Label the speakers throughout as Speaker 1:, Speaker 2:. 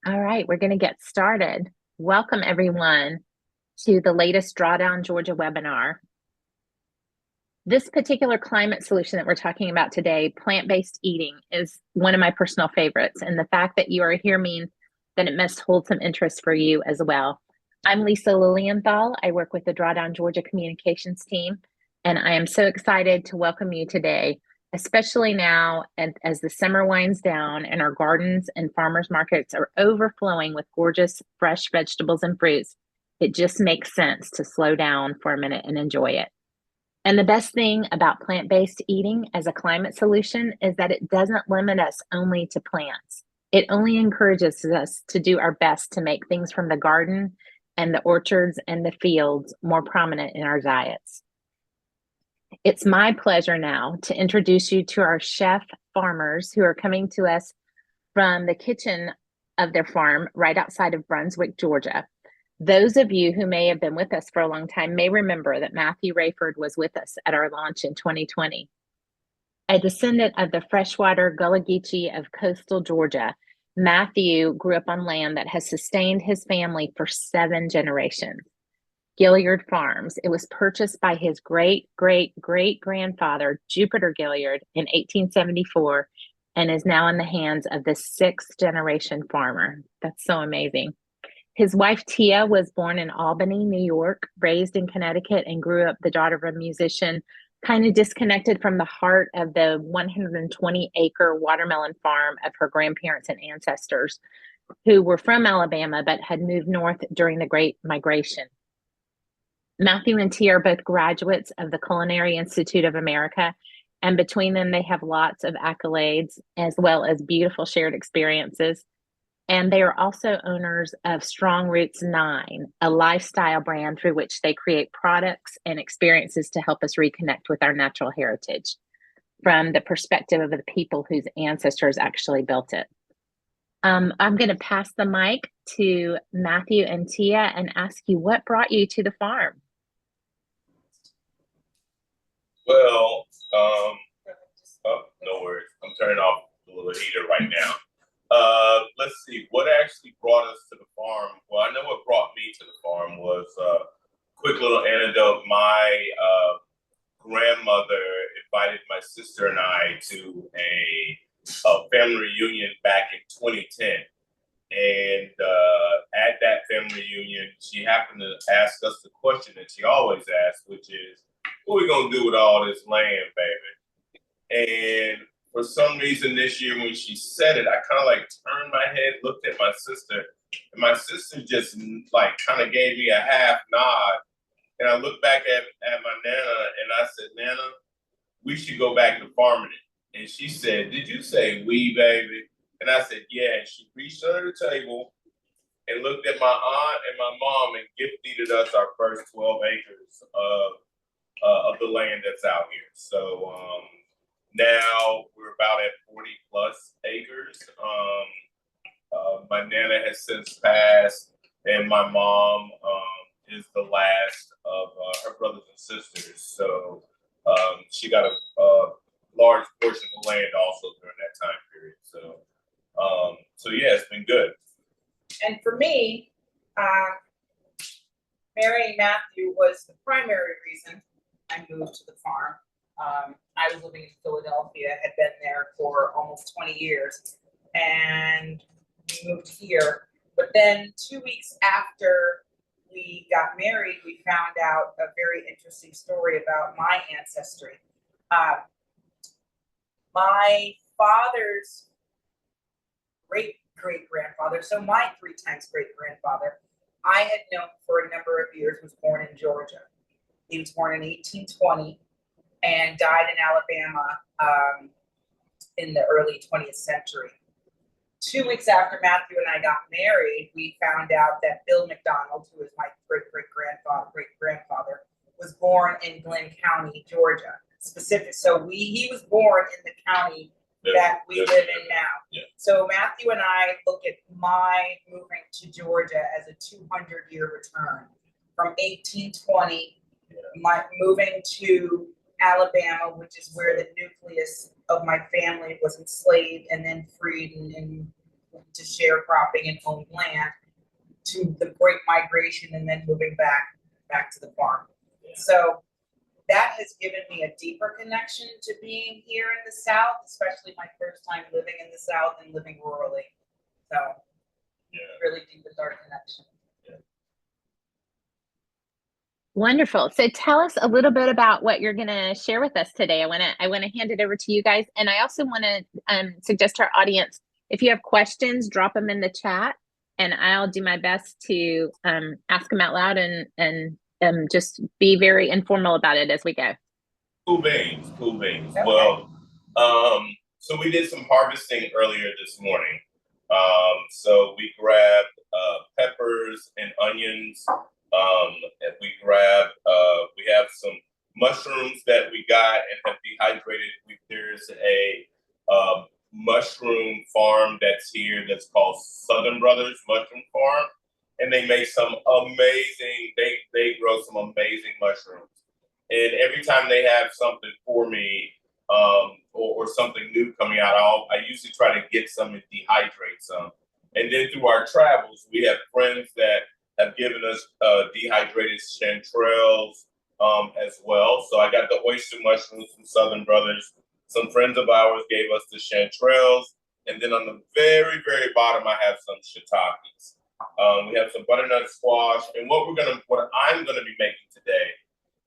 Speaker 1: All right, we're going to get started. Welcome, everyone, to the latest Drawdown Georgia webinar. This particular climate solution that we're talking about today, plant-based eating, is one of my personal favorites, and the fact that you are here means that it must hold some interest for you as well. I'm Lisa Lilienthal. I work with the Drawdown Georgia communications team, and I am so excited to welcome you today, especially now as the summer winds down and our gardens and farmers markets are overflowing with gorgeous fresh vegetables and fruits. It just makes sense to slow down for a minute and enjoy it. And the best thing about plant-based eating as a climate solution is that it doesn't limit us only to plants. It only encourages us to do our best to make things from the garden and the orchards and the fields more prominent in our diets. It's my pleasure now to introduce you to our chef farmers who are coming to us from the kitchen of their farm right outside of Brunswick, Georgia. Those of you who may have been with us for a long time may remember that Matthew Raiford was with us at our launch in 2020. A descendant of the freshwater Gullah Geechee of coastal Georgia, Matthew grew up on land that has sustained his family for 7 generations. Gilliard Farms. It was purchased by his great-great-great-grandfather, Jupiter Gilliard, in 1874 and is now in the hands of the 6th generation farmer. That's so amazing. His wife, Tia, was born in Albany, New York, raised in Connecticut, and grew up the daughter of a musician, kind of disconnected from the heart of the 120-acre watermelon farm of her grandparents and ancestors, who were from Alabama but had moved north during the Great Migration. Matthew and Tia are both graduates of the Culinary Institute of America, and between them, they have lots of accolades as well as beautiful shared experiences. And they are also owners of Strong Roots 9, a lifestyle brand through which they create products and experiences to help us reconnect with our natural heritage from the perspective of the people whose ancestors actually built it. I'm going to pass the mic to Matthew and Tia and ask you what brought you to the farm.
Speaker 2: Well, no worries. I'm turning off the little heater right now. Let's see, what actually brought us to the farm? Well, I know what brought me to the farm was a quick little anecdote. My grandmother invited my sister and I to a family reunion back in 2010. And at that family reunion, she happened to ask us the question that she always asks, which is, what are we going to do with all this land, baby? And for some reason this year when she said it, I kind of like turned my head, looked at my sister, and my sister just like kind of gave me a half nod. And I looked back at my Nana and I said, Nana, we should go back to farming it. And she said, did you say we, baby? And I said, yeah. And she reached under the table and looked at my aunt and my mom and gift-deeded us our first 12 acres of the land that's out here. So now we're about at 40 plus acres. My Nana has since passed, and my mom is the last of her brothers and sisters. So she got a large portion of the land also during that time period. So yeah, it's been good.
Speaker 3: And for me, marrying Matthew was the primary reason I moved to the farm. I was living in Philadelphia, had been there for almost 20 years, and we moved here. But then 2 weeks after we got married, we found out a very interesting story about my ancestry. My father's great-great-grandfather, so my 3 times great-grandfather, I had known for a number of years, was born in Georgia. He was born in 1820 and died in Alabama in the early 20th century. 2 weeks after Matthew and I got married, we found out that Bill McDonald, who is my great-grandfather, was born in Glenn County, Georgia. He was born in the county that we live in now.
Speaker 2: Yeah.
Speaker 3: So Matthew and I look at my moving to Georgia as a 200-year return from 1820, my moving to Alabama, which is where the nucleus of my family was enslaved and then freed and to sharecropping and owned land to the Great Migration and then moving back to the farm.
Speaker 2: Yeah.
Speaker 3: So that has given me a deeper connection to being here in the South, especially my first time living in the South and living rurally. So
Speaker 2: Yeah.
Speaker 3: really deepened our connection.
Speaker 1: Wonderful. So tell us a little bit about what you're going to share with us today. I want to hand it over to you guys, and I also want to suggest to our audience, if you have questions, drop them in the chat, and I'll do my best to ask them out loud and just be very informal about it as we go.
Speaker 2: Cool beans, cool beans.
Speaker 3: Okay.
Speaker 2: Well, so we did some harvesting earlier this morning. So we grabbed peppers and onions. And we grabbed, we have some mushrooms that we got and have dehydrated. There's a mushroom farm that's here that's called Southern Brothers Mushroom Farm. And they make some amazing, they grow some amazing mushrooms. And every time they have something for me, or something new coming out, I usually try to get some and dehydrate some. And then through our travels, we have friends that have given us dehydrated chanterelles as well. So I got the oyster mushrooms from Southern Brothers. Some friends of ours gave us the chanterelles. And then on the very, very bottom, I have some shiitakes. We have some butternut squash. And what I'm gonna be making today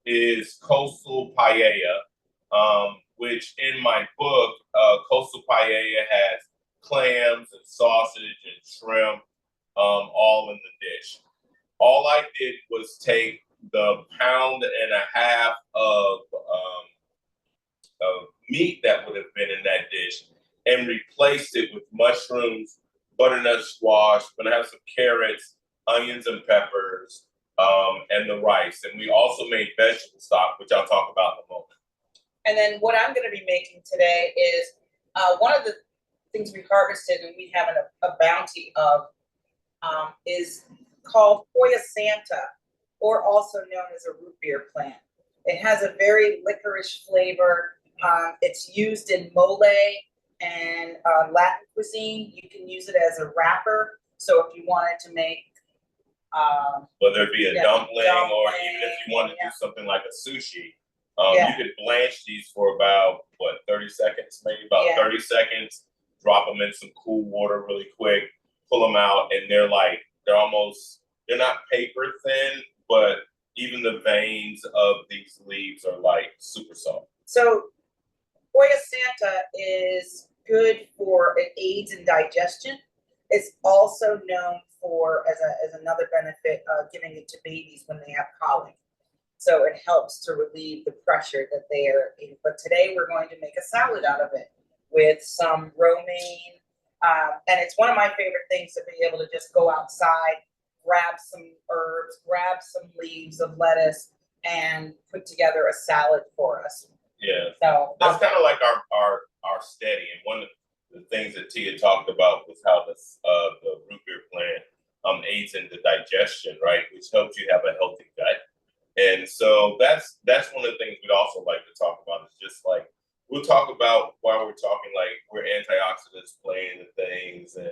Speaker 2: is coastal paella, which in my book, coastal paella has clams and sausage and shrimp, all in the dish. All I did was take the 1.5 pounds of meat that would have been in that dish and replaced it with mushrooms, butternut squash. We're gonna have some carrots, onions and peppers, and the rice. And we also made vegetable stock, which I'll talk about in a moment.
Speaker 3: And then what I'm going to be making today is one of the things we harvested and we have a bounty of is called Hoya Santa, or also known as a root beer plant. It has a very licorice flavor. It's used in mole and Latin cuisine. You can use it as a wrapper. So if you wanted to make
Speaker 2: whether it be a dumpling or even if you want to do something like a sushi, you could blanch these for about 30 seconds, maybe about 30 seconds. Drop them in some cool water really quick, pull them out, and they're not paper thin, but even the veins of these leaves are like super soft.
Speaker 3: So Hoya Santa is good for, it aids in digestion. It's also known for, as another benefit, giving it to babies when they have colic. So it helps to relieve the pressure that they are in. But today we're going to make a salad out of it with some romaine. And it's one of my favorite things to be able to just go outside, grab some herbs, grab some leaves of lettuce, and put together a salad for us.
Speaker 2: Yeah.
Speaker 3: So
Speaker 2: that's kind of like our steady. And one of the things that Tia talked about was how the root beer plant aids in the digestion, right? Which helps you have a healthy gut. And so that's one of the things we'd also like to talk about is just like, we'll talk about while we're talking, like where antioxidants play into things. And,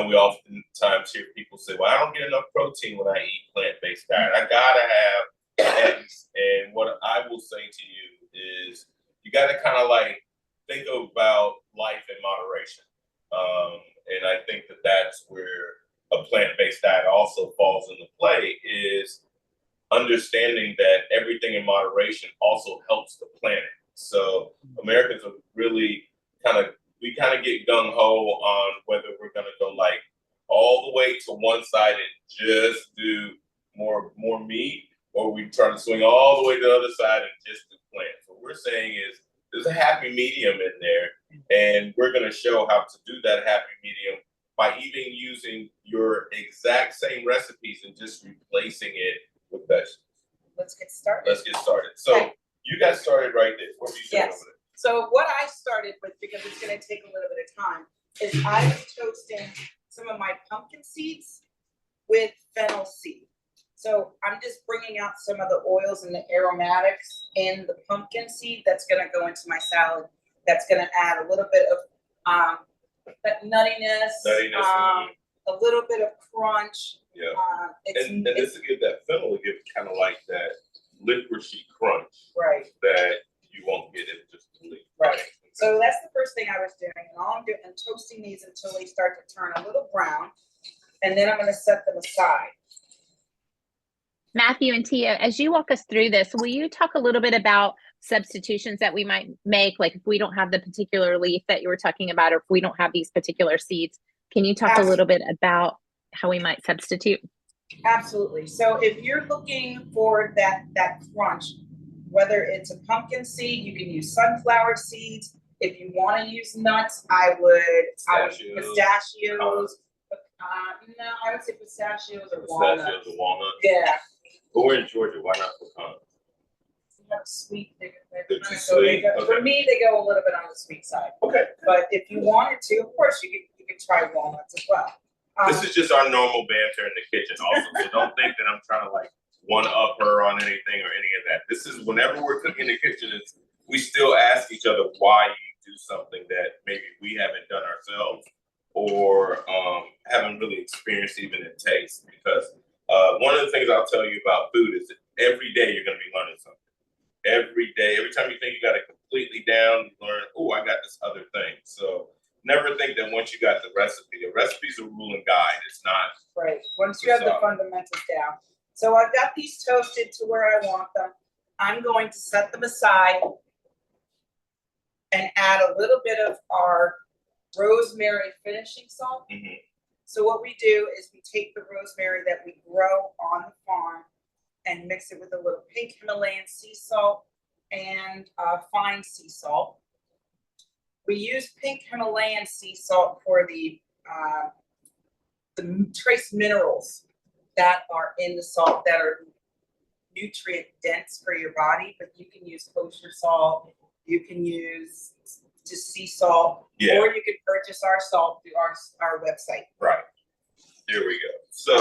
Speaker 2: we oftentimes hear people say, well, I don't get enough protein when I eat plant-based diet. I gotta have eggs. And what I will say to you is you gotta kind of like think about life in moderation. And I think that that's where a plant-based diet also falls into play, is understanding that everything in moderation also helps the planet. So Americans are really we get gung-ho on whether we're gonna go like all the way to one side and just do more meat, or we try to swing all the way to the other side and just do plants. What we're saying is there's a happy medium in there, and we're gonna show how to do that happy medium by even using your exact same recipes and just replacing it with vegetables.
Speaker 3: Let's get started.
Speaker 2: So you got started right there. What are you doing over there?
Speaker 3: So what I started with, because it's going to take a little bit of time, is I was toasting some of my pumpkin seeds with fennel seed. So I'm just bringing out some of the oils and the aromatics in the pumpkin seed that's going to go into my salad. That's going to add a little bit of that nuttiness, a little bit of crunch.
Speaker 2: Yeah.
Speaker 3: It's,
Speaker 2: and this to give that fennel, give kind of like that licoricey crunch.
Speaker 3: right.
Speaker 2: That you won't get it just completely.
Speaker 3: Right. So that's the first thing I was doing. And all I'm doing, I'm toasting these until they start to turn a little brown. And then I'm going to set them aside.
Speaker 1: Matthew and Tia, as you walk us through this, will you talk a little bit about substitutions that we might make? Like if we don't have the particular leaf that you were talking about, or if we don't have these particular seeds, can you talk a little bit about how we might substitute?
Speaker 3: Absolutely. So if you're looking for that crunch, whether it's a pumpkin seed, you can use sunflower seeds. If you want to use nuts, I would pistachios. No, I would say pistachios or walnuts.
Speaker 2: Pistachios or walnuts.
Speaker 3: Yeah.
Speaker 2: But we're in Georgia. Why not pecans?
Speaker 3: Have sweet.
Speaker 2: They're too sweet. Okay.
Speaker 3: For me, they go a little bit on the sweet side.
Speaker 2: Okay.
Speaker 3: But if you wanted to, of course, you could try walnuts as well.
Speaker 2: This is just our normal banter in the kitchen also. So don't think that I'm trying to like one-up her on anything or any of that. This is whenever we're cooking in the kitchen, we still ask each other why you do something that maybe we haven't done ourselves or haven't really experienced even in taste. Because one of the things I'll tell you about food is that every day you're going to be learning something. Every day, every time you think you got it completely down, you learn, oh, I got this other thing. So never think that once you got the recipe's a rule and guide. It's not.
Speaker 3: Right. Once you have the fundamentals down. So I've got these toasted to where I want them. I'm going to set them aside and add a little bit of our rosemary finishing salt.
Speaker 2: Mm-hmm.
Speaker 3: So what we do is we take the rosemary that we grow on the farm and mix it with a little pink Himalayan sea salt and fine sea salt. We use pink Himalayan sea salt for the trace minerals that are in the salt that are nutrient dense for your body, but you can use kosher salt, you can use just sea salt, or you can purchase our salt through our website.
Speaker 2: Right. There we go. So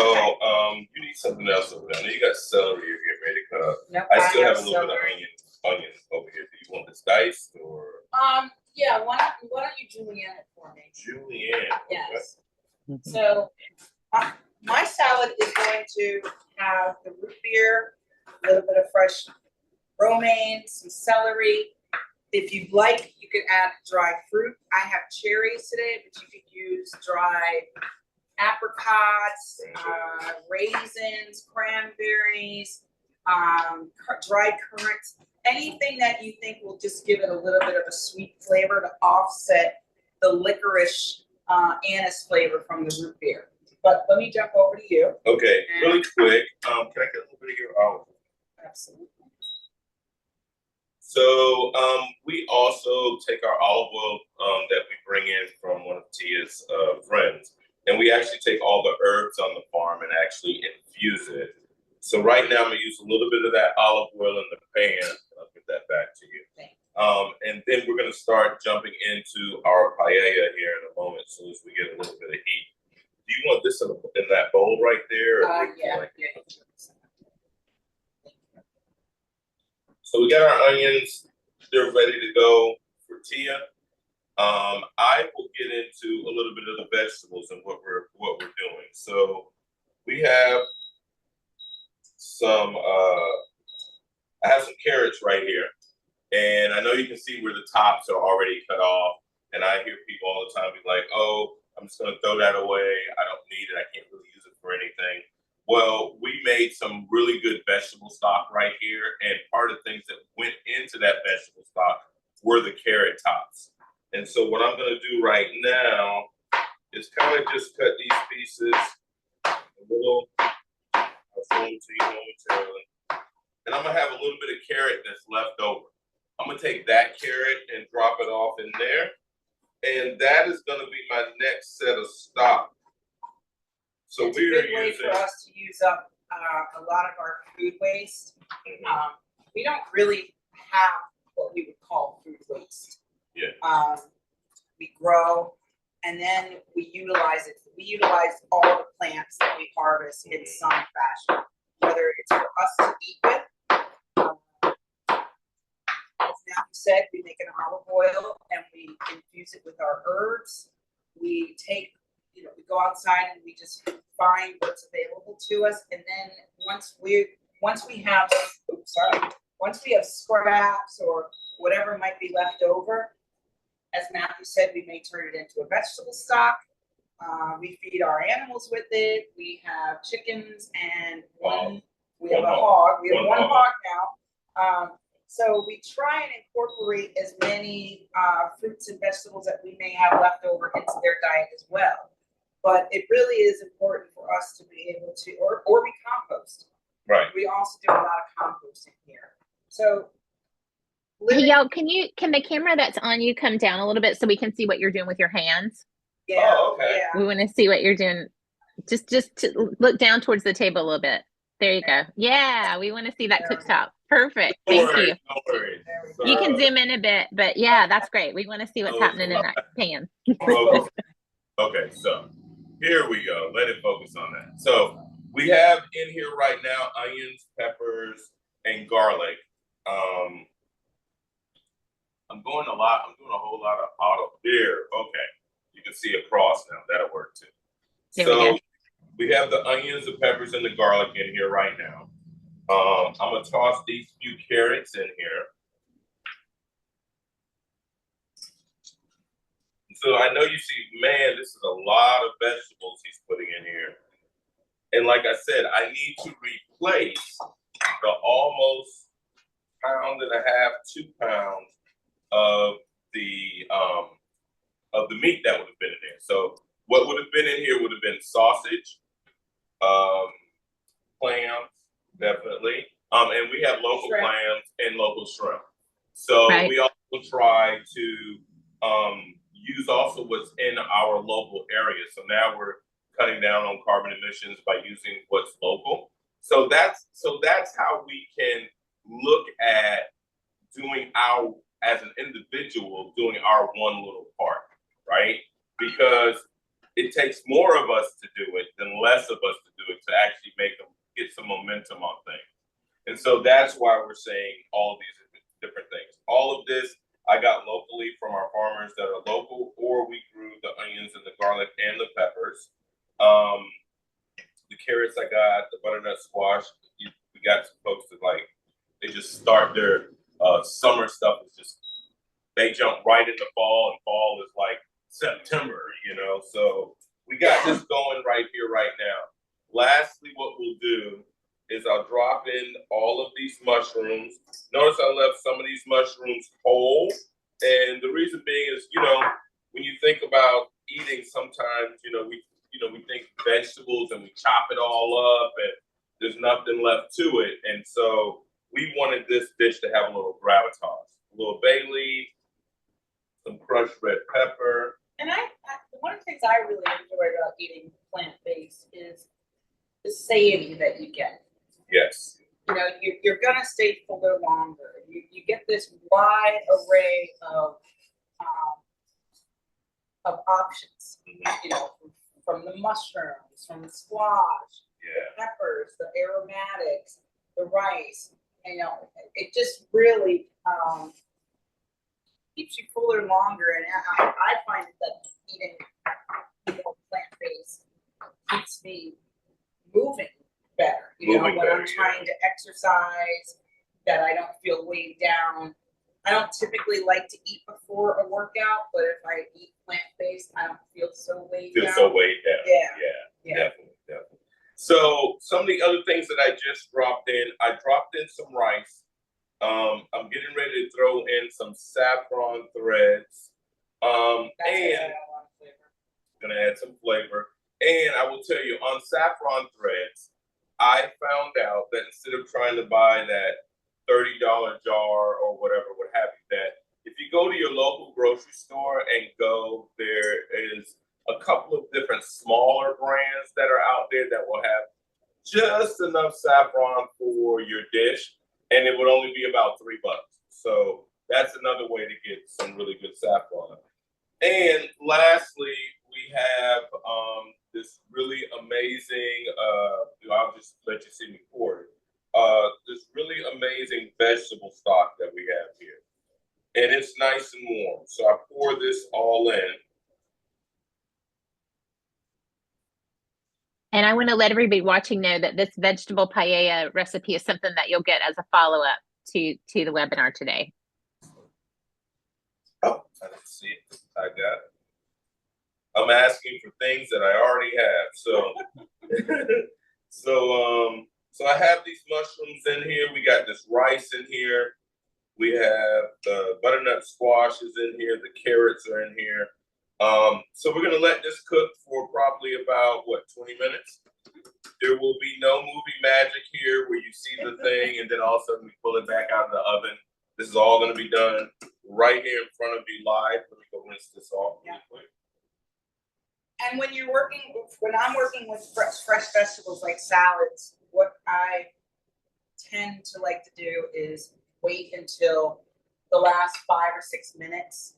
Speaker 2: you need something else over there. I know you got celery you're getting ready to cut up.
Speaker 3: Nope,
Speaker 2: I still have a little
Speaker 3: celery.
Speaker 2: bit of onion over here. Do you want this diced or?
Speaker 3: Yeah, why don't you julienne it for me?
Speaker 2: Julienne.
Speaker 3: Yes. So my salad is going to have the root beer, a little bit of fresh romaine, some celery. If you'd like, you could add dry fruit. I have cherries today, but you could use dry apricots, raisins, cranberries, dried currants, anything that you think will just give it a little bit of a sweet flavor to offset the licorice anise flavor from the root beer. But let me jump over to you.
Speaker 2: Okay, really quick. Can I get a little bit of your olive?
Speaker 3: Absolutely.
Speaker 2: So we also take our olive oil that we bring in from one of Tia's friends, and we actually take all the herbs on the farm and actually infuse it. So right now I'm gonna use a little bit of that olive oil in the pan. I'll get that back to you. And then we're gonna start jumping into our paella here in a moment, as soon as we get a little bit of heat. Do you want this in that bowl right there?
Speaker 3: Yeah.
Speaker 2: So we got our onions, they're ready to go for Tia. I will get into a little bit of the vegetables and what we're doing. So we have some I have some carrots right here. And I know you can see where the tops are already cut off. And I hear people all the time be like, oh, I'm just gonna throw that away. I don't need it. I can't really use it for anything. Well, we made some really good vegetable stock right here. And part of the things that went into that vegetable stock were the carrot tops. And so what I'm gonna do right now is kind of just cut these pieces a little. I'll show them to you momentarily. And I'm gonna have a little bit of carrot that's left over. I'm gonna take that carrot and drop it off in there. And that is gonna be my next set of stock. So
Speaker 3: it's a good way for us to use up a lot of our food waste.
Speaker 2: Mm-hmm.
Speaker 3: We don't really have what we would call food waste.
Speaker 2: Yeah.
Speaker 3: We grow and then we utilize it. We utilize all the plants that we harvest in some fashion, whether it's for us to eat with. As Matthew said, we make an olive oil and we infuse it with our herbs. We take, we go outside and we just find what's available to us. And then once we have, once we have scraps or whatever might be left over, as Matthew said, we may turn it into a vegetable stock. We feed our animals with it. We have chickens and we have a hog. We have one hog now. So we try and incorporate as many fruits and vegetables that we may have left over into their diet as well. But it really is important for us to be able to, or we compost.
Speaker 2: Right.
Speaker 3: We also do a lot of composting here. So,
Speaker 1: hey, y'all, can the camera that's on you come down a little bit so we can see what you're doing with your hands?
Speaker 3: Yeah.
Speaker 2: Oh, okay.
Speaker 3: Yeah.
Speaker 1: We want to see what you're doing. Just to look down towards the table a little bit. There you go. Yeah, we want to see that cooktop. Perfect. Thank you.
Speaker 2: No worries.
Speaker 1: You can zoom in a bit, but yeah, that's great. We want to see what's happening in that pan.
Speaker 2: Okay, so here we go. Let it focus on that. So we have in here right now onions, peppers, and garlic. I'm doing a whole lot of auto there. Okay, you can see across now. That'll work too. So we have the onions, the peppers, and the garlic in here right now. I'm gonna toss these few carrots in here. So I know you see, man, this is a lot of vegetables he's putting in here. And like I said, I need to replace the almost 1.5 pounds, 2 pounds of the meat that would have been in there. So what would have been in here would have been sausage, clams, definitely. And we have local clams and local shrimp. So we also try to use also what's in our local area. So now we're cutting down on carbon emissions by using what's local. So that's how we can look at doing as an individual, doing our one little part, right? Because it takes more of us to do it than less of us to do it to actually get some momentum on things. And so that's why we're saying all these different things. All of this I got locally from our farmers that are local, or we grew the onions and the garlic and the peppers. The carrots I got, the butternut squash. We got some folks that they just start their summer stuff is just, they jump right into fall, and fall is like September, So we got this going right here, right now. Lastly, what we'll do is I'll drop in all of these mushrooms. Notice I left some of these mushrooms whole. And the reason being is, when you think about eating, sometimes, we think vegetables and we chop it all up and there's nothing left to it. And so we wanted this dish to have a little gravitas, a little bay leaf, some crushed red pepper.
Speaker 3: And one of the things I really enjoy about eating plant-based is the satiety that you get.
Speaker 2: Yes.
Speaker 3: You're gonna stay fuller longer. You get this wide array of options. From the mushrooms, from the squash, the peppers, the aromatics, the rice. It just really keeps you fuller longer. And I find that eating plant-based keeps me moving better. When I'm trying to exercise, that I don't feel weighed down. I don't typically like to eat before a workout, but if I eat plant-based, I don't feel so weighed down. Yeah.
Speaker 2: Definitely. So some of the other things that I just dropped in, I dropped in some rice. I'm getting ready to throw in some saffron threads. And gonna add some flavor. And I will tell you, on saffron threads, I found out that instead of trying to buy that $30 jar or whatever, what have you, that if you go to your local grocery store and there is a couple of different smaller brands that are out there that will have just enough saffron for your dish, and it would only be about $3. So that's another way to get some really good saffron. And lastly, we have this really amazing, I'll just let you see me pour it. This really amazing vegetable stock that we have here. And it's nice and warm. So I pour this all in.
Speaker 1: And I want to let everybody watching know that this vegetable paella recipe is something that you'll get as a follow-up to the webinar today.
Speaker 2: Oh, I didn't see it. I got it. I'm asking for things that I already have. So I have these mushrooms in here. We got this rice in here. We have the butternut squash is in here. The carrots are in here. So we're gonna let this cook for probably about 20 minutes. There will be no movie magic here where you see the thing and then all of a sudden we pull it back out of the oven. This is all gonna be done right here in front of you live. Let me go rinse this off really quick.
Speaker 3: And when I'm working with fresh vegetables like salads, what I tend to like to do is wait until the last 5 or 6 minutes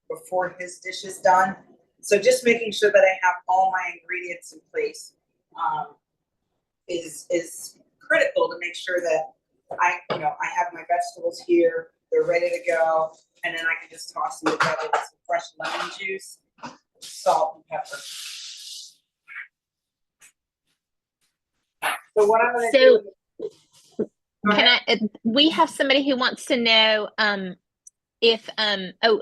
Speaker 3: before his dish is done. So just making sure that I have all my ingredients in place is critical to make sure that I have my vegetables here, they're ready to go, and then I can just toss them together with some fresh lemon juice, salt, and pepper. So what I'm going to do.
Speaker 1: We have somebody who wants to know if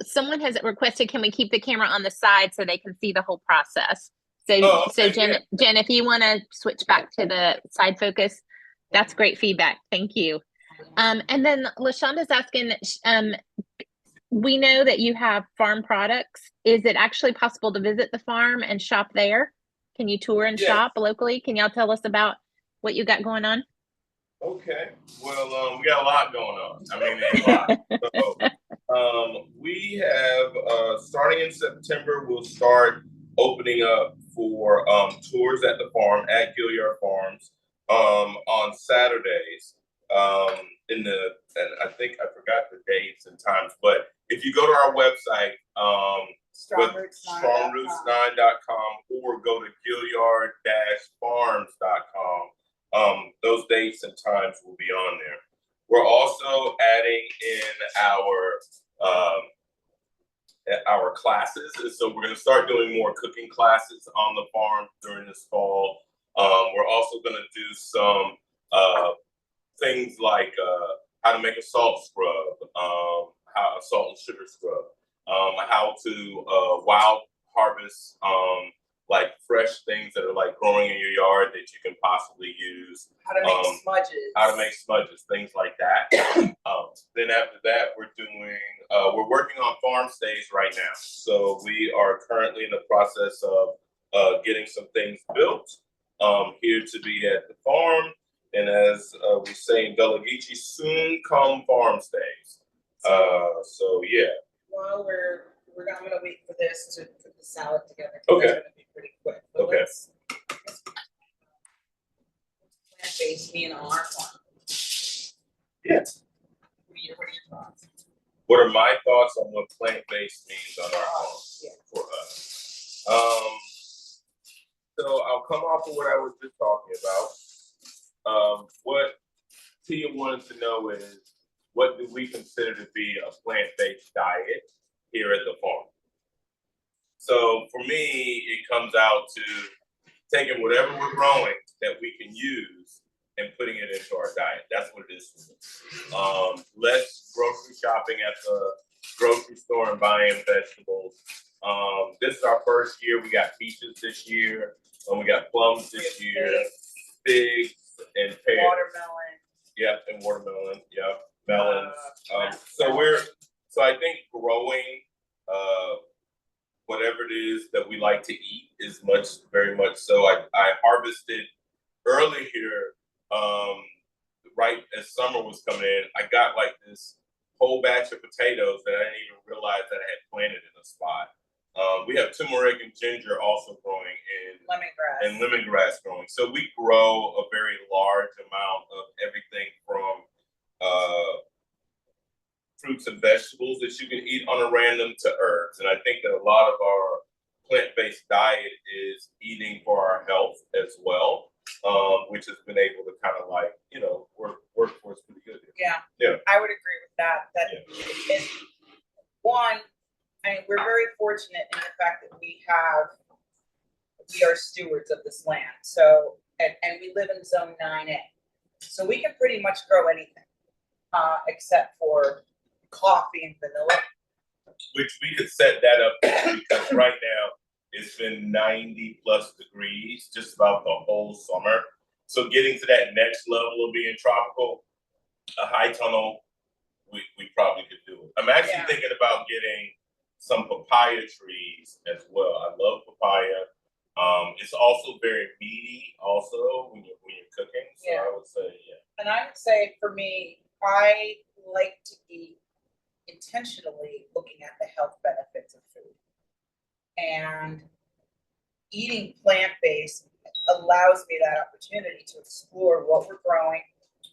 Speaker 1: someone has requested, can we keep the camera on the side so they can see the whole process? So Jen, if you want to switch back to the side focus, that's great feedback. Thank you. And then LaShonda's asking, we know that you have farm products. Is it actually possible to visit the farm and shop there? Can you tour and shop locally? Can y'all tell us about what you got going on?
Speaker 2: Okay. Well, we got a lot going on. I mean, a lot. So, we have, starting in September, we'll start opening up for tours at the farm, at Gilliard Farms, on Saturdays. And I think I forgot the dates and times, but if you go to our website, strongroots9.com or go to gilliard-farms.com, those dates and times will be on there. We're also adding in our classes, and so we're going to start doing more cooking classes on the farm during this fall. We're also going to do some things like how to make a salt scrub, how a salt and sugar scrub, how to wild harvest like fresh things that are like growing in your yard that you can possibly use.
Speaker 3: How to make smudges.
Speaker 2: How to make smudges, things like that. Then after that, we're working on farm stays right now. So we are currently in the process of getting some things built here to be at the farm. And as we say in Gullah Geechee, soon come farm stays. So yeah.
Speaker 3: Well, I'm gonna wait for this to put the salad together.
Speaker 2: Okay.
Speaker 3: It's gonna be pretty quick. But
Speaker 2: Okay.
Speaker 3: Let's plant-based mean on our farm.
Speaker 2: Yes.
Speaker 3: What are your thoughts?
Speaker 2: What are my thoughts on what plant-based means on our farm for us? So I'll come off of what I was just talking about. What Tia wanted to know is, what do we consider to be a plant-based diet here at the farm? So for me, it comes out to taking whatever we're growing that we can use and putting it into our diet. That's what it is for me. Less grocery shopping at the grocery store and buying vegetables. This is our first year. We got peaches this year, and we got plums this year, figs and pears.
Speaker 3: Watermelon.
Speaker 2: Yep, and watermelon. Yep, melons. So I think growing whatever it is that we like to eat is very much so. I harvested early here, right as summer was coming in. I got like this whole batch of potatoes that I didn't even realize that I had planted in a spot. We have turmeric and ginger also growing and lemongrass growing. So we grow a very large amount of everything from fruits and vegetables that you can eat on a random to herbs. And I think that a lot of our plant-based diet is eating for our health as well, which has been able to kind of like, work for us pretty good.
Speaker 3: Yeah, I would agree with that. Is one, I mean, we're very fortunate in the fact that we are are stewards of this land. So, and we live in zone 9A. So we can pretty much grow anything, except for coffee and vanilla.
Speaker 2: Which we could set that up because right now it's been 90 plus degrees just about the whole summer. So getting to that next level of being tropical, a high tunnel, we probably could do it. I'm actually thinking about getting some papaya trees as well. I love papaya. It's also very meaty also when you're cooking. So I would say,
Speaker 3: And I would say for me, I like to eat intentionally looking at the health benefits of food. And eating plant-based allows me that opportunity to explore what we're growing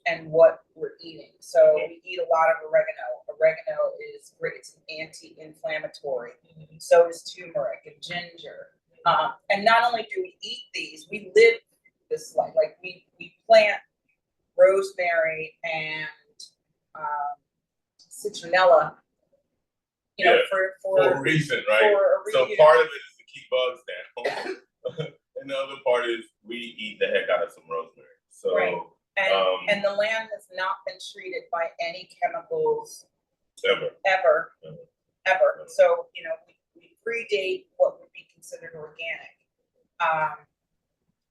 Speaker 3: and what we're eating. So we eat a lot of oregano. Oregano is great. It's an anti-inflammatory. So is turmeric and ginger. And not only do we eat these, we live this life. Like we plant rosemary and citronella, you know, for
Speaker 2: a reason, right?
Speaker 3: For a
Speaker 2: so
Speaker 3: reason.
Speaker 2: part of it is to keep bugs down, and the other part is we eat the heck out of some rosemary. So,
Speaker 3: and the land has not been treated by any chemicals
Speaker 2: ever.
Speaker 3: So you know, we predate what would be considered organic.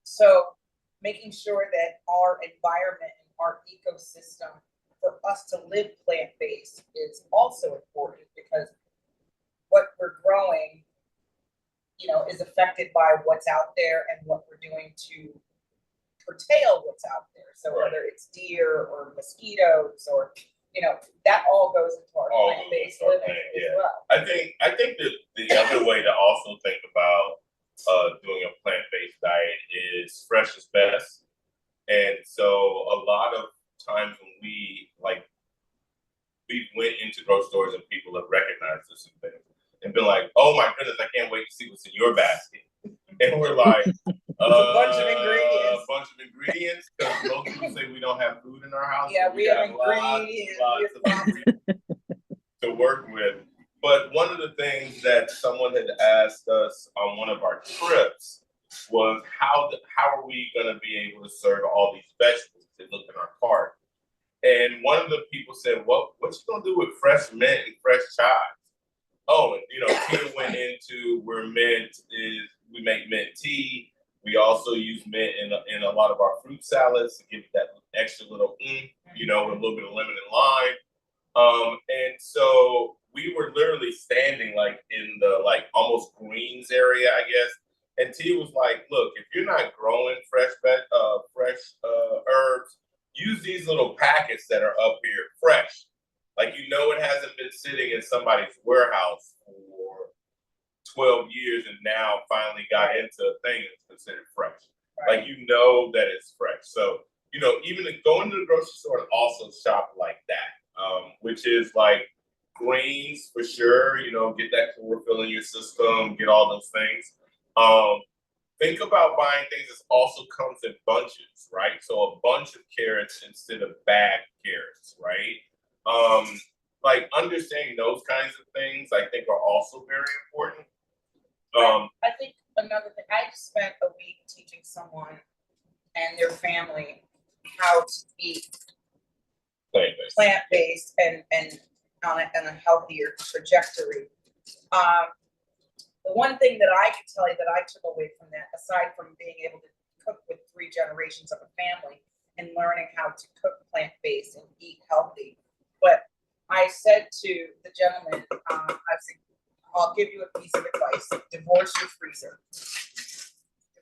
Speaker 3: So making sure that our environment and our ecosystem for us to live plant-based is also important, because what we're growing, you know, is affected by what's out there and what we're doing to curtail what's out there. So whether it's deer or mosquitoes or, you know, that all goes into our plant-based living as well.
Speaker 2: I think that the other way to also think about doing a plant-based diet is fresh is best. And so a lot of times when we went into grocery stores and people have recognized this and things and been like, oh my goodness, I can't wait to see what's in your basket. And we're like,
Speaker 3: a bunch of ingredients.
Speaker 2: A bunch of ingredients. Because most people say we don't have food in our house.
Speaker 3: Yeah,
Speaker 2: so
Speaker 3: we have ingredients.
Speaker 2: Lots of ingredients to work with. But one of the things that someone had asked us on one of our trips was how are we going to be able to serve all these vegetables that look in our cart? And one of the people said, what you gonna do with fresh mint and fresh chives? Oh, and you know, Tia went into where mint is, we make mint tea. We also use mint in a lot of our fruit salads to give it that extra little, you know, with a little bit of lemon and lime. And so we were literally standing like in the almost greens area, I guess. And Tia was like, look, if you're not growing fresh herbs, use these little packets that are up here fresh. Like, you know, it hasn't been sitting in somebody's warehouse for 12 years and now finally got into a thing that's considered fresh. Right. Like, you know that it's fresh. So, you know, even going to the grocery store and also shop like that, which is like greens for sure, you know, get that chlorophyll in your system, get all those things. Think about buying things that also comes in bunches, right? So a bunch of carrots instead of bagged carrots, right? Like understanding those kinds of things, I think, are also very important.
Speaker 3: I think another thing, I spent a week teaching someone and their family how to eat plant-based and on a healthier trajectory. The one thing that I can tell you that I took away from that, aside from being able to cook with 3 generations of a family and learning how to cook plant-based and eat healthy, but I said to the gentleman, I said, I'll give you a piece of advice: divorce your freezer.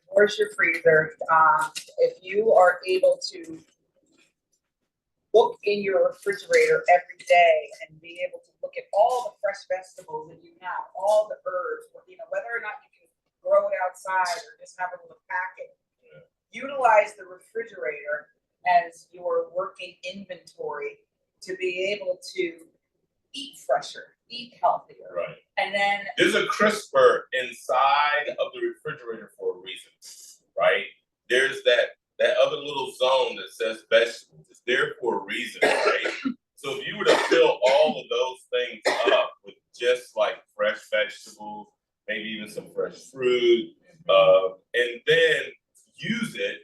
Speaker 3: Divorce your freezer. If you are able to look in your refrigerator every day and be able to look at all the fresh vegetables that you have, all the herbs, you know, whether or not you can grow it outside or just have it in a packet. Utilize the refrigerator as your working inventory to be able to eat fresher, eat healthier.
Speaker 2: Right.
Speaker 3: And then
Speaker 2: there's a crisper inside of the refrigerator for a reason, right? There's that other little zone that says vegetables. It's there for a reason, right? So if you were to fill all of those things up with just like fresh vegetables, maybe even some fresh fruit, and use it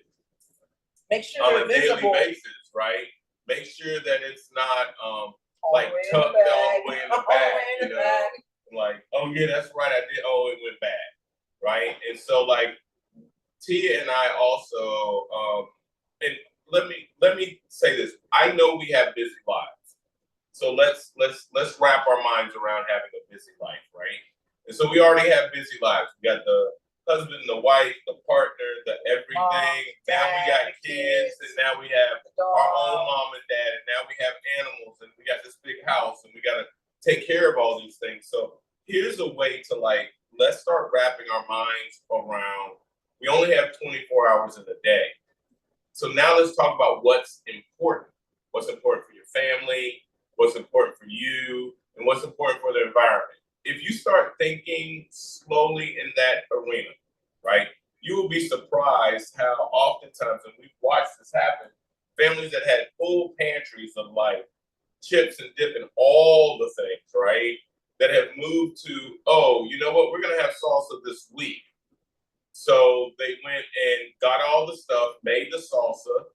Speaker 3: Make sure
Speaker 2: on
Speaker 3: they're
Speaker 2: a daily
Speaker 3: visible.
Speaker 2: basis, right? Make sure that it's not
Speaker 3: All
Speaker 2: like
Speaker 3: the way in
Speaker 2: tucked
Speaker 3: the
Speaker 2: all
Speaker 3: bag.
Speaker 2: the way in the
Speaker 3: All the
Speaker 2: back,
Speaker 3: way in
Speaker 2: you
Speaker 3: the
Speaker 2: know?
Speaker 3: bag.
Speaker 2: Like, oh yeah, that's right, I did. Oh, it went bad, right? And so like Tia and I also, and let me say this. I know we have busy lives, so let's wrap our minds around having a busy life, right? And so we already have busy lives. We got the husband, the wife, the partner, the everything. Now we got kids, and now we have our own mom and dad, and now we have animals, and we got this big house, and we got to take care of all these things. So here's a way to like, let's start wrapping our minds around, we only have 24 hours in a day. So now let's talk about what's important. What's important for your family, what's important for you, and what's important for the environment. If you start thinking slowly in that arena, right, you will be surprised how oftentimes, and we've watched this happen, families that had full pantries of like chips and dip and all the things, right, that have moved to, oh, you know what, we're going to have salsa this week. So they went and got all the stuff, made the salsa,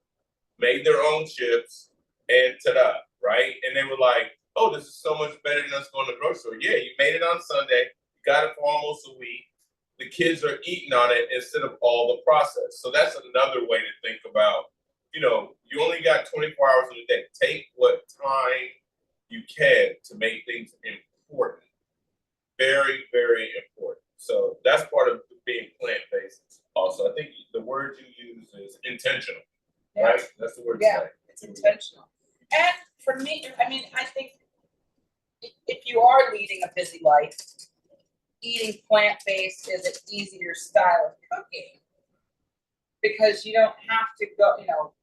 Speaker 2: made their own chips, and ta-da, right? And they were like, oh, this is so much better than us going to the grocery store. Yeah, you made it on Sunday, you got it for almost a week. The kids are eating on it instead of all the process. So that's another way to think about, you know, you only got 24 hours in a day. Take what time you can to make things important. Very, very important. So that's part of being plant-based also. I think the word you use is intentional, right? That's the word.
Speaker 3: Yeah, it's intentional. And for me, I mean, I think if you are leading a busy life, eating plant-based is an easier style of cooking because you don't have to go, you know,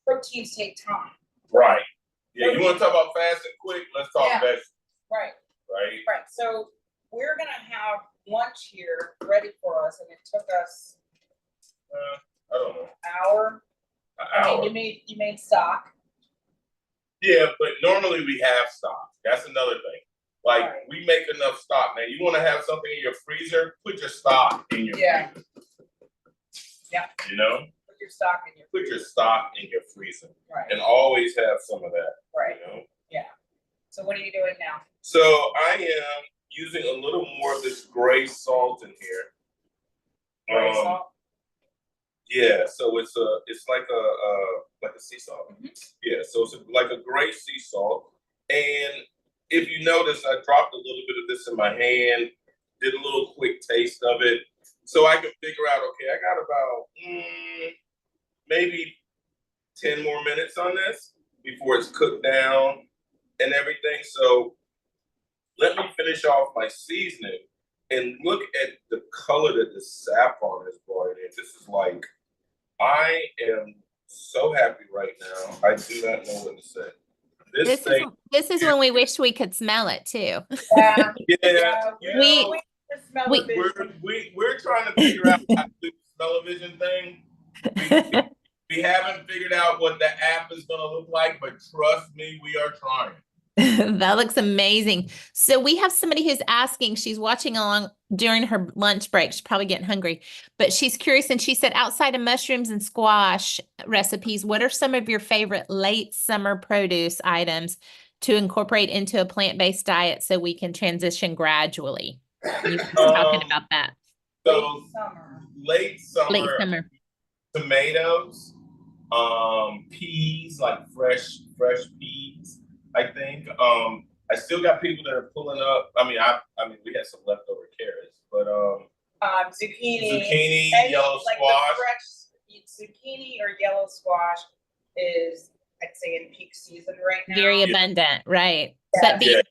Speaker 3: proteins take time.
Speaker 2: Right. Yeah, you want to talk about fast and quick? Let's talk vegetables.
Speaker 3: Right.
Speaker 2: Right.
Speaker 3: Right. So we're gonna have lunch here ready for us, and it took us
Speaker 2: I don't know.
Speaker 3: hour.
Speaker 2: An hour.
Speaker 3: I mean, you made stock.
Speaker 2: Yeah, but normally we have stock. That's another thing. Like we make enough stock. Now you want to have something in your freezer, put your stock in your freezer.
Speaker 3: Yeah.
Speaker 2: You know?
Speaker 3: Put your stock in your
Speaker 2: freezer. Put your stock in your freezer.
Speaker 3: Right.
Speaker 2: And always have some of that.
Speaker 3: Right.
Speaker 2: You know?
Speaker 3: Yeah. So what are you doing now?
Speaker 2: So I am using a little more of this gray salt in here.
Speaker 3: Gray salt?
Speaker 2: Yeah, so it's like a sea salt. Mm-hmm. Yeah, so it's like a gray sea salt. And if you notice, I dropped a little bit of this in my hand, did a little quick taste of it, so I can figure out, okay, I got about maybe 10 more minutes on this before it's cooked down and everything. So let me finish off my seasoning and look at the color that the saffron has brought in. This is like, I am so happy right now. I do not know what to say.
Speaker 4: This is when we wish we could smell it too.
Speaker 2: Yeah, we're trying to figure out how to do the smell-o-vision thing. We haven't figured out what the app is going to look like, but trust me, we are trying.
Speaker 4: That looks amazing. So we have somebody who's asking, she's watching along during her lunch break. She's probably getting hungry, but she's curious. And she said, outside of mushrooms and squash recipes, what are some of your favorite late summer produce items to incorporate into a plant-based diet so we can transition gradually? You were talking about that.
Speaker 2: So late summer tomatoes, peas, like fresh peas. I think I still got people that are pulling up. I mean, we had some leftover carrots, but zucchini, yellow squash.
Speaker 3: Fresh zucchini or yellow squash is, I'd say, in peak season right now.
Speaker 4: Very abundant, right?
Speaker 3: Yeah.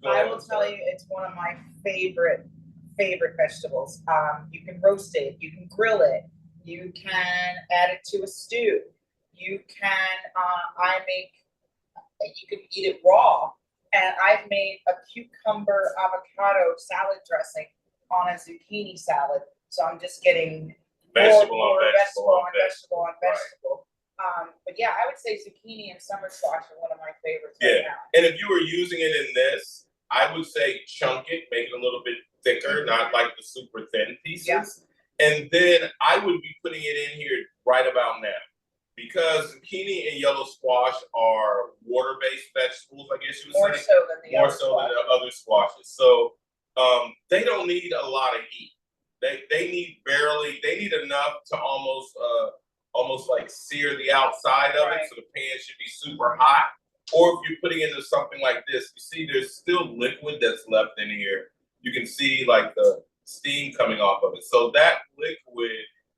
Speaker 4: But
Speaker 3: I will tell you, it's one of my favorite vegetables. You can roast it, you can grill it, you can add it to a stew. You can you can eat it raw, and I've made a cucumber avocado salad dressing on a zucchini salad. So I'm just getting vegetable on vegetable. But yeah, I would say zucchini and summer squash are one of my favorites right now.
Speaker 2: And if you were using it in this, I would say chunk it, make it a little bit thicker, not like the super thin piece. pieces. And then I would be putting it in here right about now. Because zucchini and yellow squash are water-based vegetables, I guess you would say. More so than the other squashes. So they don't need a lot of heat. They need enough to almost like sear the outside of it, so the pan should be super hot. Or if you're putting it into something like this, you see there's still liquid that's left in here. You can see like the steam coming off of it. So that liquid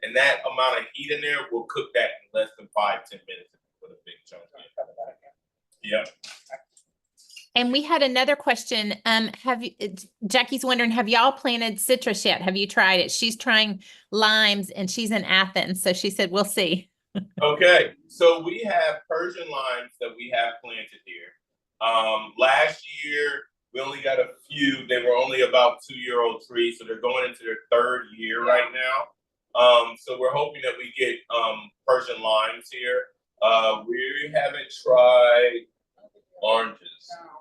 Speaker 2: and that amount of heat in there will cook that in less than 5-10 minutes if you put a big chunk in. Yeah.
Speaker 4: And we had another question. Jackie's wondering, have y'all planted citrus yet? Have you tried it? She's trying limes and she's in Athens. So she said, we'll see.
Speaker 2: Okay. So we have Persian limes that we have planted here. Last year, we only got a few. They were only about 2-year-old trees. So they're going into their 3rd year right now. So we're hoping that we get Persian limes here. We haven't tried oranges.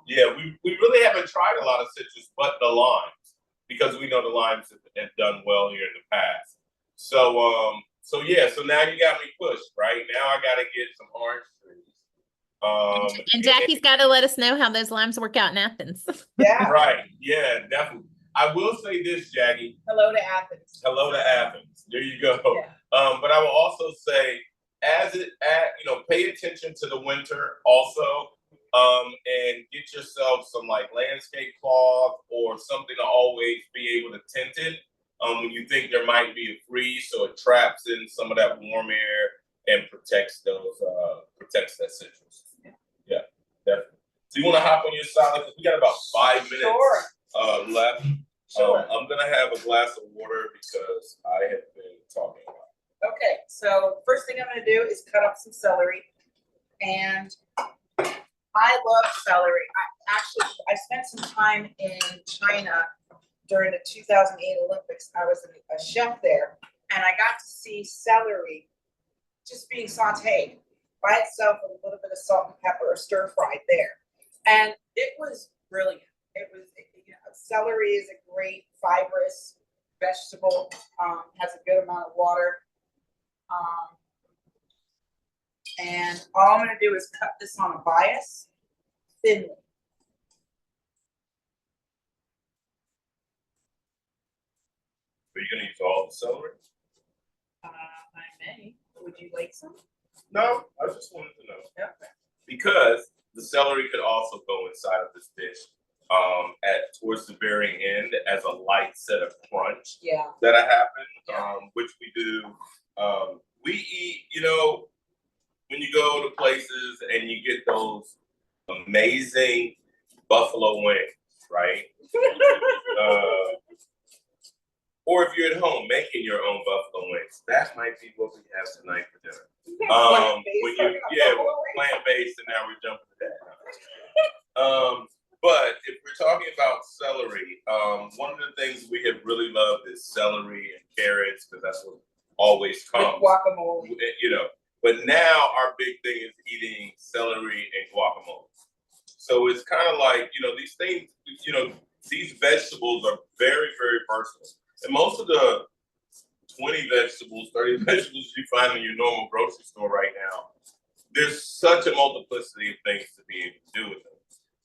Speaker 2: Yeah, we really haven't tried a lot of citrus, but the limes, because we know the limes have done well here in the past. So now you got me pushed, right? Now I got to get some orange trees.
Speaker 4: And Jackie's got to let us know how those limes work out in Athens.
Speaker 3: Yeah.
Speaker 2: Right. Yeah, definitely. I will say this, Jackie.
Speaker 3: Hello to Athens.
Speaker 2: Hello to Athens. There you go.
Speaker 3: Yeah.
Speaker 2: But I will also say, pay attention to the winter also. And get yourself some like landscape cloth or something to always be able to tint it when you think there might be a freeze, so it traps in some of that warm air and protects that citrus. Yeah, definitely. So you want to hop on your salad? We got about 5 minutes left. I'm gonna have a glass of water because I have been talking a lot.
Speaker 3: Okay, so first thing I'm gonna do is cut up some celery, and I love celery. I spent some time in China during the 2008 Olympics. I was a chef there, and I got to see celery just being sauteed by itself with a little bit of salt and pepper, stir fried there. And it was brilliant. Celery is a great fibrous vegetable, has a good amount of water. And all I'm gonna do is cut this on a bias thinly.
Speaker 2: Are you gonna use all the celery?
Speaker 3: I may. Would you like some?
Speaker 2: No, I just wanted to know.
Speaker 3: Yeah.
Speaker 2: Because the celery could also go inside of this dish towards the very end as a light set of crunch.
Speaker 3: Yeah.
Speaker 2: That happen, which we do. We eat, when you go to places and you get those amazing buffalo wings, right? Or if you're at home making your own buffalo wings, that might be what we have tonight for dinner. Plant-based, and now we're jumping to that. But if we're talking about celery, one of the things we have really loved is celery and carrots, because that's what always comes.
Speaker 3: With guacamole.
Speaker 2: But now our big thing is eating celery and guacamole. So it's kind of like, these things, these vegetables are very, very versatile. And most of the 20 vegetables, 30 vegetables you find in your normal grocery store right now, there's such a multiplicity of things to be able to do with them.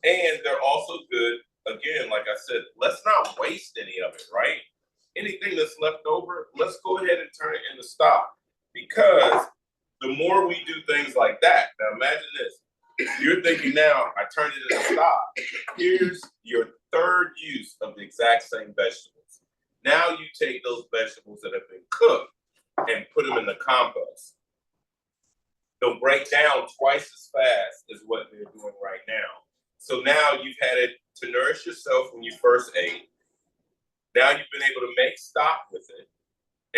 Speaker 2: And they're also good, again, like I said, let's not waste any of it, right? Anything that's left over, let's go ahead and turn it into stock. Because the more we do things like that, now imagine this. You're thinking now, I turned it into stock. Here's your 3rd use of the exact same vegetables. Now you take those vegetables that have been cooked and put them in the compost. They'll break down twice as fast as what they're doing right now. So now you've had it to nourish yourself when you first ate. Now you've been able to make stock with it.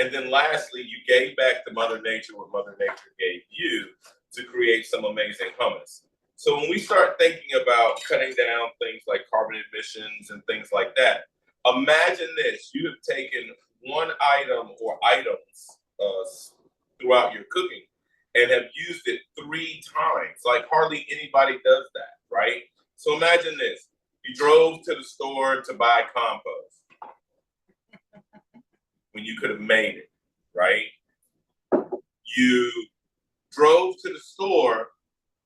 Speaker 2: And then lastly, you gave back to Mother Nature what Mother Nature gave you to create some amazing hummus. So when we start thinking about cutting down things like carbon emissions and things like that, imagine this. You have taken one item or items throughout your cooking and have used it 3 times. Like hardly anybody does that, right? So imagine this. You drove to the store to buy compost. when you could have made it, right? You drove to the store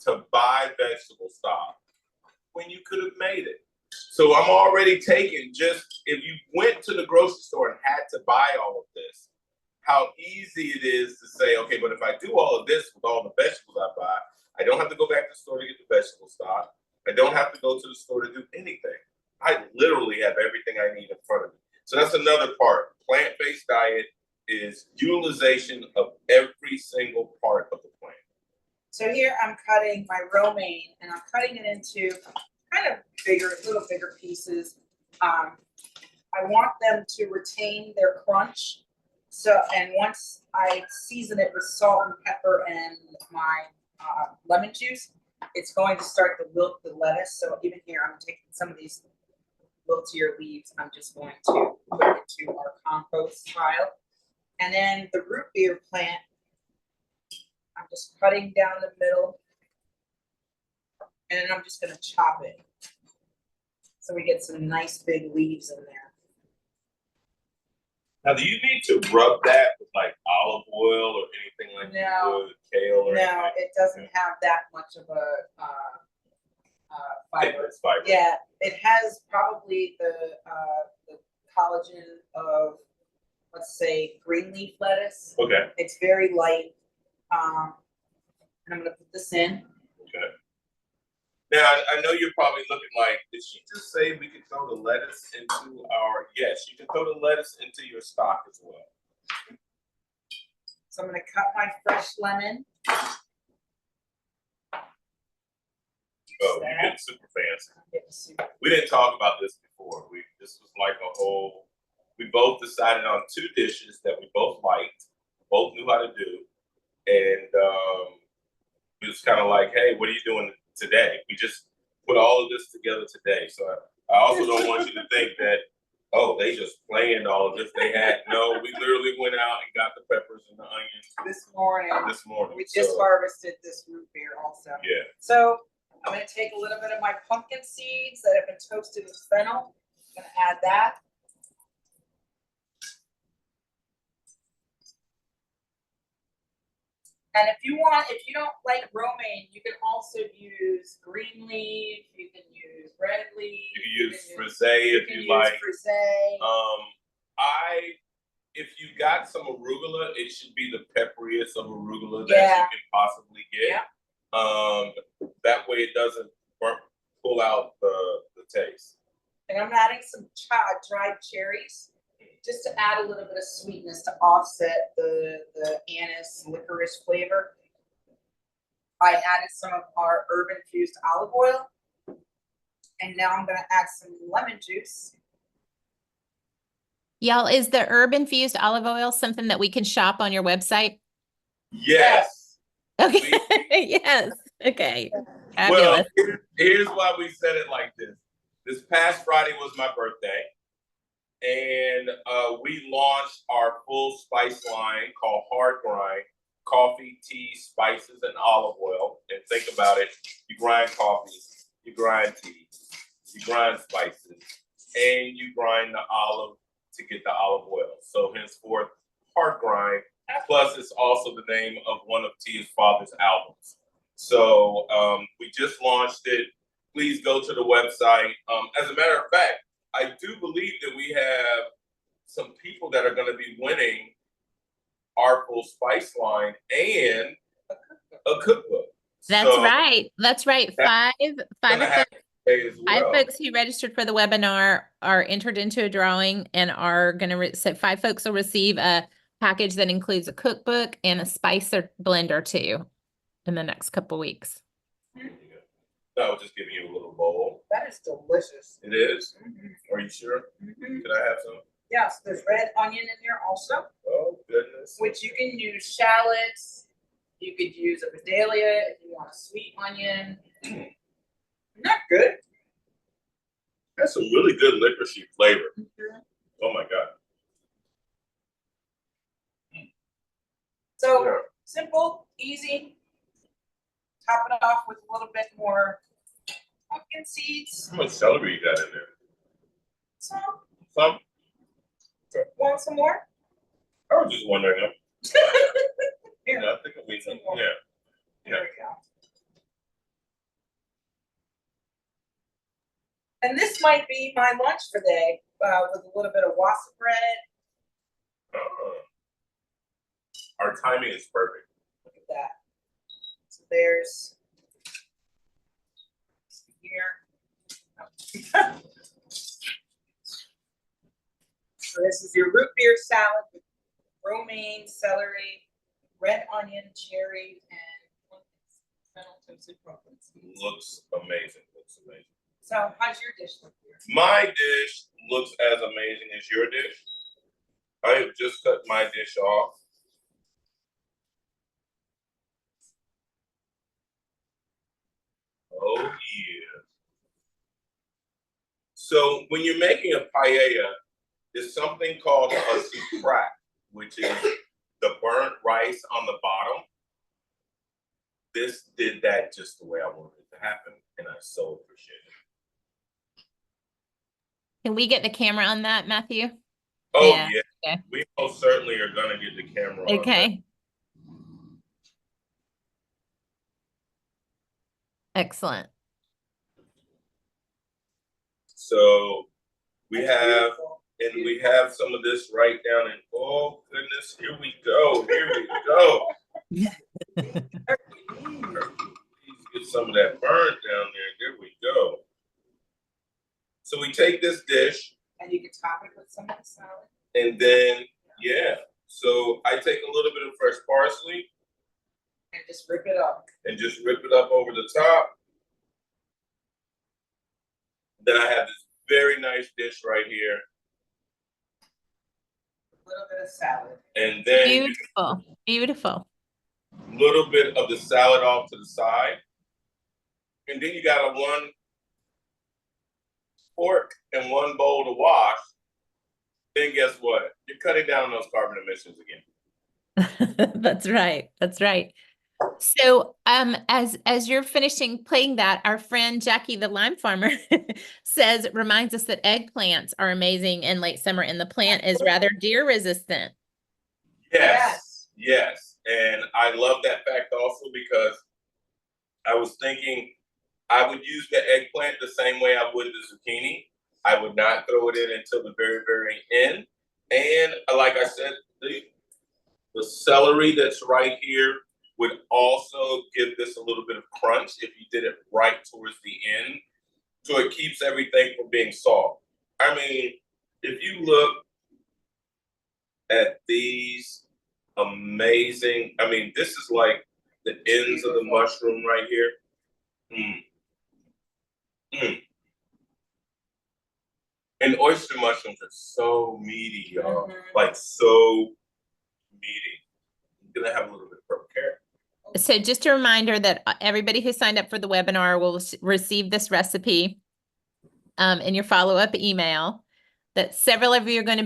Speaker 2: to buy vegetable stock when you could have made it. So I'm already taking, just if you went to the grocery store and had to buy all of this, how easy it is to say, okay, but if I do all of this with all the vegetables I buy, I don't have to go back to the store to get the vegetable stock. I don't have to go to the store to do anything. I literally have everything I need in front of me. So that's another part. Plant-based diet is utilization of every single part of the plant.
Speaker 3: So here I'm cutting my romaine, and I'm cutting it into kind of bigger, little bigger pieces. I want them to retain their crunch. So, and once I season it with salt and pepper and my lemon juice, it's going to start to wilt the lettuce. So even here, I'm taking some of these wiltier leaves. I'm just going to put it into our compost pile. And then the root beer plant, I'm just cutting down the middle, and then I'm just going to chop it. So we get some nice big leaves in there.
Speaker 2: Now, do you need to rub that with like olive oil or anything like that?
Speaker 3: No,
Speaker 2: Kale or anything?
Speaker 3: no, it doesn't have that much of a fiber.
Speaker 2: It's fiber.
Speaker 3: Yeah, it has probably the collagen of, let's say, green leaf lettuce.
Speaker 2: Okay.
Speaker 3: It's very light. And I'm gonna put this in.
Speaker 2: Okay. Now, I know you're probably looking like, did she just say we could throw the lettuce into our, yes, you can throw the lettuce into your stock as well.
Speaker 3: So I'm gonna cut my fresh lemon.
Speaker 2: Oh, you're getting super fancy.
Speaker 3: Getting super.
Speaker 2: We didn't talk about this before. This was like a whole, we both decided on 2 dishes that we both liked, both knew how to do. And it was kind of like, hey, what are you doing today? We just put all of this together today. So I also don't want you to think that, oh, they just planned all of this. They had, no, we literally went out and got the peppers and the onions
Speaker 3: This morning.
Speaker 2: We
Speaker 3: just harvested this root beer also.
Speaker 2: Yeah.
Speaker 3: So I'm gonna take a little bit of my pumpkin seeds that have been toasted with fennel. I'm gonna add that. And if you don't like romaine, you can also use green leaf, you can use red leaf.
Speaker 2: You can use frisee if you like.
Speaker 3: Frisee.
Speaker 2: If you got some arugula, it should be the pepperiest of arugula that
Speaker 3: Yeah.
Speaker 2: you can possibly get.
Speaker 3: Yeah.
Speaker 2: That way it doesn't pull out the taste.
Speaker 3: And I'm adding some dried cherries, just to add a little bit of sweetness to offset the anise licorice flavor. I added some of our herb infused olive oil. And now I'm gonna add some lemon juice.
Speaker 4: Y'all, is the herb infused olive oil something that we can shop on your website?
Speaker 2: Yes.
Speaker 4: Okay. Yes. Okay.
Speaker 2: Well,
Speaker 4: Fabulous.
Speaker 2: here's why we said it like this. This past Friday was my birthday. And we launched our full spice line called Hard Grind, coffee, tea, spices, and olive oil. And think about it, you grind coffee, you grind tea, you grind spices, and you grind the olive to get the olive oil. So henceforth, Hard Grind, plus it's also the name of one of Tia's father's albums. So we just launched it. Please go to the website. As a matter of fact, I do believe that we have some people that are going to be winning our full spice line and a cookbook.
Speaker 4: That's right. That's right. Five folks who registered for the webinar are entered into a drawing and are going to 5 folks will receive a package that includes a cookbook and a spice blender too in the next couple weeks.
Speaker 2: I was just giving you a little bowl.
Speaker 3: That is delicious.
Speaker 2: It is?
Speaker 3: Mm-hmm.
Speaker 2: Are you sure?
Speaker 3: Mm-hmm.
Speaker 2: Can I have some?
Speaker 3: Yes, there's red onion in here also.
Speaker 2: Oh, goodness.
Speaker 3: Which you can use shallots. You could use a Vidalia if you want a sweet onion. Not good.
Speaker 2: That's some really good licorice flavor.
Speaker 3: Mm-hmm.
Speaker 2: Oh my God.
Speaker 3: So simple, easy. Top it off with a little bit more pumpkin seeds.
Speaker 2: How much celery you got in there?
Speaker 3: Some.
Speaker 2: Some?
Speaker 3: Want some more?
Speaker 2: I was just wondering.
Speaker 3: Here,
Speaker 2: I think we
Speaker 3: some
Speaker 2: can,
Speaker 3: more.
Speaker 2: yeah.
Speaker 3: There we go. And this might be my lunch for the day, with a little bit of wassa bread.
Speaker 2: Our timing is perfect.
Speaker 3: Look at that. So there's here. So this is your root beer salad with romaine, celery, red onion, cherry, and fennel toasted crumbles.
Speaker 2: Looks amazing. Looks amazing.
Speaker 3: So how's your dish look here?
Speaker 2: My dish looks as amazing as your dish. I have just cut my dish off. Oh yeah. So when you're making a paella, there's something called a souffrac, which is the burnt rice on the bottom. This did that just the way I wanted it to happen, and I so appreciate it.
Speaker 4: Can we get the camera on that, Matthew?
Speaker 2: Oh
Speaker 4: Yeah.
Speaker 2: yeah,
Speaker 4: Okay.
Speaker 2: we most certainly are gonna get the camera on.
Speaker 4: Okay. Excellent.
Speaker 2: So we
Speaker 3: That's
Speaker 2: have,
Speaker 3: beautiful.
Speaker 2: and we have some of this right down in, oh goodness, here we go, here we go. Please get some of that burn down there, there we go. So we take this dish,
Speaker 3: And you can top it with some of the salad.
Speaker 2: and then, yeah, so I take a little bit of fresh parsley
Speaker 3: And just rip it up.
Speaker 2: and just rip it up over the top. Then I have this very nice dish right here.
Speaker 3: A little bit of salad.
Speaker 2: And then you
Speaker 4: Beautiful. Beautiful.
Speaker 2: a little bit of the salad off to the side. And then you got a 1 fork and 1 bowl to wash. Then guess what? You're cutting down on those carbon emissions again.
Speaker 4: That's right. That's right. So, as you're finishing playing that, our friend Jackie, the lime farmer, reminds us that eggplants are amazing in late summer, and the plant is rather deer resistant.
Speaker 2: Yes, yes. And I love that fact also because I was thinking I would use the eggplant the same way I would the zucchini. I would not throw it in until the very, very end. And like I said, the celery that's right here would also give this a little bit of crunch if you did it right towards the end. So it keeps everything from being soft. I mean, if you look at these amazing, I mean, this is like the ends of the mushroom right here. And oyster mushrooms are so meaty, y'all. Like so meaty. I'm gonna have a little bit of purple carrot.
Speaker 4: So just a reminder that everybody who signed up for the webinar will receive this recipe in your follow-up email. That several of you are going to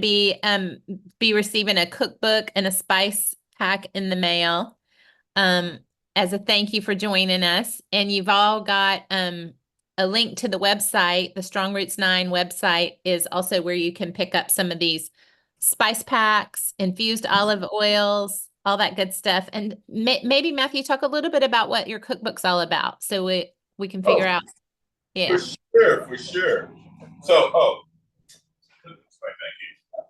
Speaker 4: be receiving a cookbook and a spice pack in the mail as a thank you for joining us. And you've all got a link to the website. The Strong Roots 9 website is also where you can pick up some of these spice packs, infused olive oils, all that good stuff. And maybe Matthew, talk a little bit about what your cookbook's all about, so we can figure out. Yeah.
Speaker 2: For sure. So, thank you.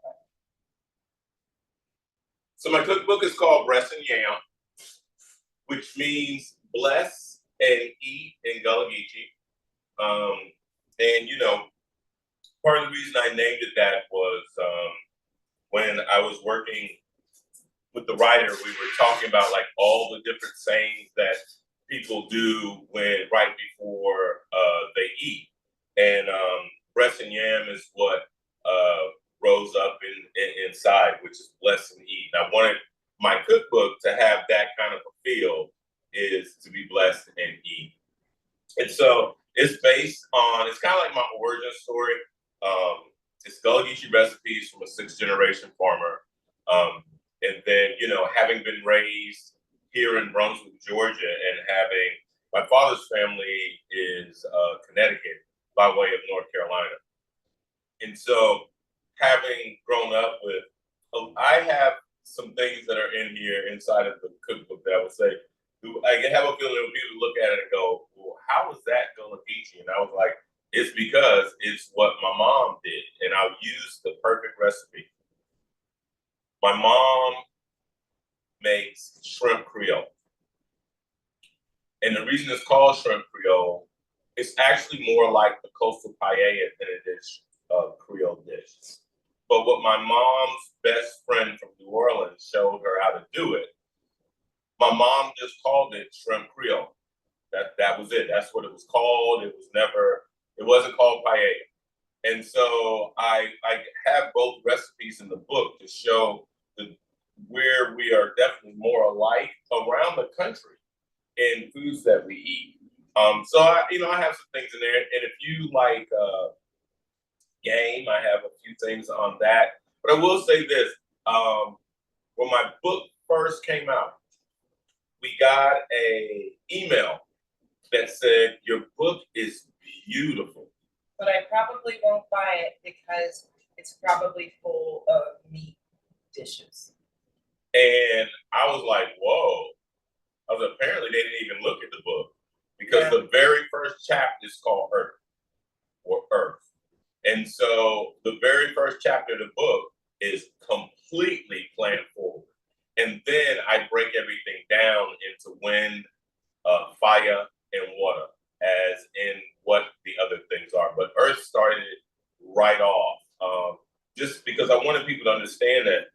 Speaker 2: So my cookbook is called Breast and Yam, which means bless and eat in Gullah Geechee. And you know, part of the reason I named it that was when I was working with the writer, we were talking about like all the different sayings that people do right before they eat. And breast and yam is what rose up inside, which is bless and eat. And I wanted my cookbook to have that kind of a feel, is to be blessed and eat. And so it's based on, it's kind of like my origin story. It's Gullah Geechee recipes from a 6th generation farmer. And then, you know, having been raised here in Brunswick, Georgia, and having, my father's family is Connecticut by way of North Carolina. And so having grown up with, I have some things that are in here inside of the cookbook that I would say, I have a feeling when people look at it and go, well, how is that going to teach you? And I was like, it's because it's what my mom did. And I'll use the perfect recipe. My mom makes shrimp Creole. And the reason it's called shrimp Creole, it's actually more like the coastal paella than it is a Creole dish. But what my mom's best friend from New Orleans showed her how to do it, my mom just called it shrimp Creole. That was it. That's what it was called. It wasn't called paella. And so I have both recipes in the book to show where we are definitely more alike around the country in foods that we eat. So I have some things in there. And if you like game, I have a few things on that. But I will say this: when my book first came out, we got an email that said, your book is beautiful.
Speaker 3: But I probably won't buy it because it's probably full of meat dishes.
Speaker 2: And I was like, whoa. Apparently they didn't even look at the book because the very first chapter is called Earth or Earth. And so the very first chapter of the book is completely plant forward. And then I break everything down into wind, fire, and water, as in what the other things are. But Earth started right off, just because I wanted people to understand that,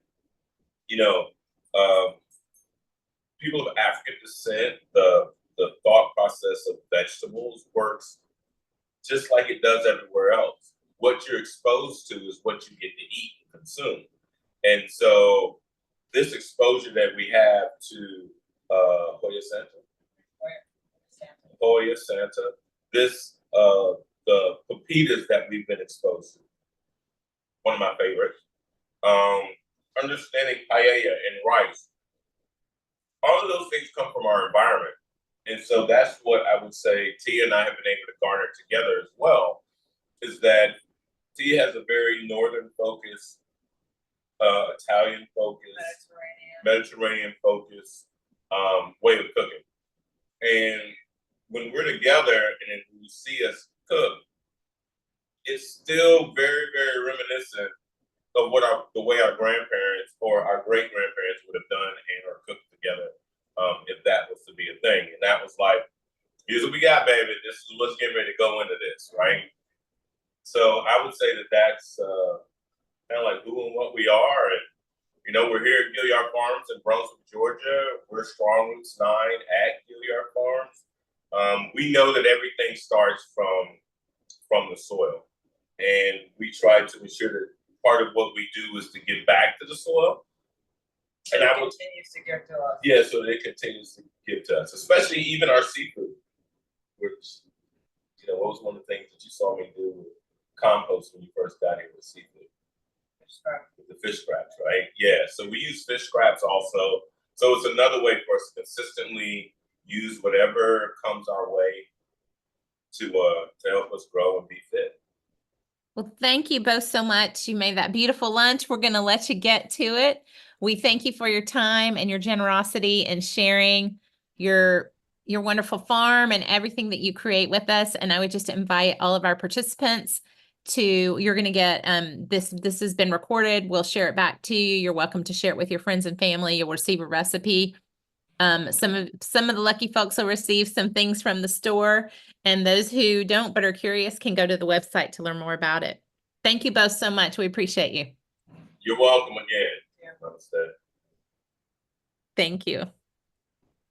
Speaker 2: people of African descent, the thought process of vegetables works just like it does everywhere else. What you're exposed to is what you get to eat and consume. And so this exposure that we have to Hoya Santa, the pepitas that we've been exposed to, one of my favorites, understanding paella and rice, all of those things come from our environment. And so that's what I would say Tia and I have been able to garner together as well, is that Tia has a very northern focus, Italian focus, Mediterranean focus way of cooking. And when we're together and you see us cook, it's still very, very reminiscent of the way our grandparents or our great grandparents would have done and or cooked together, if that was to be a thing. And that was like, here's what we got, baby. This is what's getting ready to go into this, right? So I would say that that's kind of like who and what we are. And we're here at Gilliard Farms in Brunswick, Georgia. We're Strong Roots 9 at Gilliard Farms. We know that everything starts from the soil, and we try to ensure that part of what we do is to give back to the soil.
Speaker 3: And it continues to give to us.
Speaker 2: Yeah, so it continues to give to us, especially even our seafood, which, what was one of the things that you saw me do with compost when you first got here with seafood? With the fish scraps, right? Yeah, so we use fish scraps also. So it's another way for us to consistently use whatever comes our way to help us grow and be fit.
Speaker 4: Well, thank you both so much. You made that beautiful lunch. We're going to let you get to it. We thank you for your time and your generosity and sharing your wonderful farm and everything that you create with us. And I would just invite all of our participants you're going to get, this has been recorded. We'll share it back to you. You're welcome to share it with your friends and family. You'll receive a recipe. Some of the lucky folks will receive some things from the store, and those who don't but are curious can go to the website to learn more about it. Thank you both so much. We appreciate you.
Speaker 2: You're welcome again.
Speaker 3: Yeah.
Speaker 2: Namaste.
Speaker 4: Thank you.